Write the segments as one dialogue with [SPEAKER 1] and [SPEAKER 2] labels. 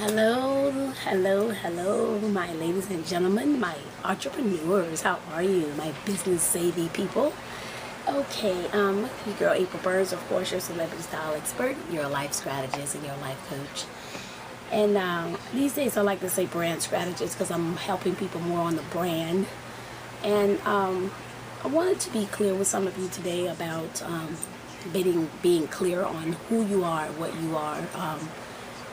[SPEAKER 1] Hello, my ladies and gentlemen, my entrepreneurs. How are you, my business savvy people? Okay, your girl April Burns, of course, your celebrity style expert, your life strategist, and your life coach. And these days, I like to say brand strategist because I'm helping people more on the brand. And I wanted to be clear with some of you today about being clear on who you are, what you are.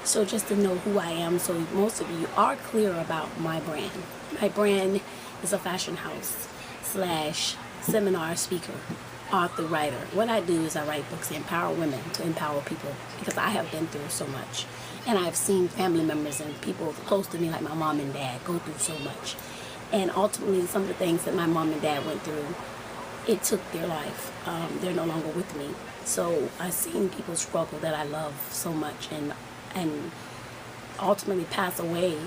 [SPEAKER 1] So just to know who I am, so most of you are clear about my brand. My brand is a fashion house / seminar speaker, author, writer. What I do is I write books to empower women, to empower people, because I have been through so much. And I've seen family members and people close to me, like my mom and dad, go through so much. And ultimately, some of the things that my mom and dad went through, it took their life. They're no longer with me. So I've seen people struggle that I love so much, and ultimately pass away,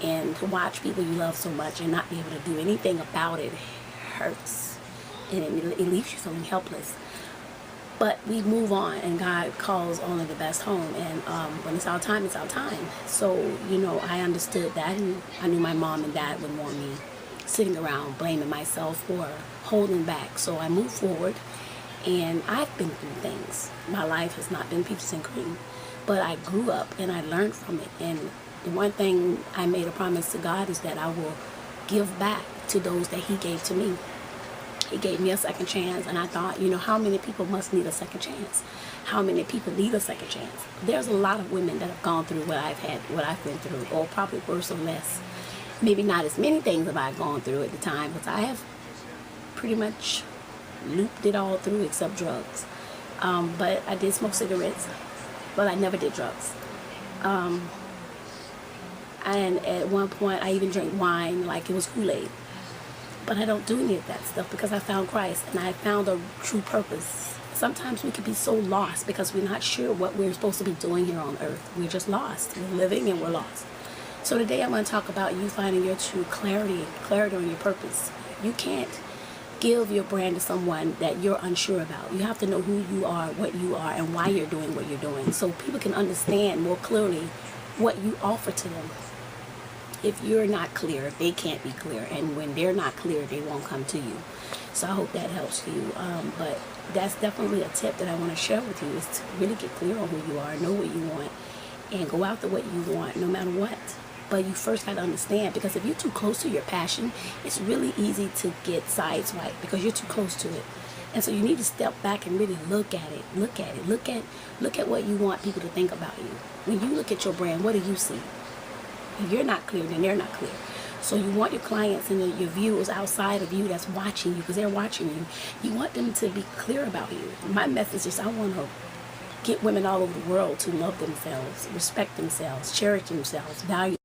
[SPEAKER 1] and to watch people you love so much and not be able to do anything about it hurts, and it leaves you feeling helpless. But we move on, and God calls only the best home, and when it's our time, it's our time. So I understood that, and I knew my mom and dad wouldn't want me sitting around blaming myself for holding back. So I moved forward, and I've been through things. My life has not been peaches and cream. But I grew up and I learned from it. And the one thing I made a promise to God is that I will give back to those that He gave to me. He gave me a second chance, and I thought, how many people must need a second chance? How many people need a second chance? There's a lot of women that have gone through what I've been through, or probably worse or less. Maybe not as many things that I've gone through at the time, because I have pretty much looped it all through except drugs. But I did smoke cigarettes. But I never did drugs. And at one point, I even drank wine like it was Kool-Aid. But I don't do any of that stuff because I found Christ, and I found a true purpose. Sometimes we can be so lost because we're not sure what we're supposed to be doing here on earth. We're just lost. We're living and we're lost. So today I'm going to talk about you finding your true clarity on your purpose. You can't give your brand to someone that you're unsure about. You have to know who you are, what you are, and why you're doing what you're doing, so people can understand more clearly what you offer to them. If you're not clear, they can't be clear, and when they're not clear, they won't come to you. So I hope that helps you. But that's definitely a tip that I want to share with you, is to really get clear on who you are, know what you want, and go after what you want no matter what. But you first got to understand, because if you're too close to your passion, it's really easy to get sideswiped because you're too close to it. And so you need to step back and really look at it. Look at what you want people to think about you. When you look at your brand, what do you see? If you're not clear, then they're not clear. So you want your clients and your viewers outside of you that's watching you, because they're watching you, you want them to be clear about you. My message is, I want to get women all over the world to love themselves, respect themselves, cherish themselves, value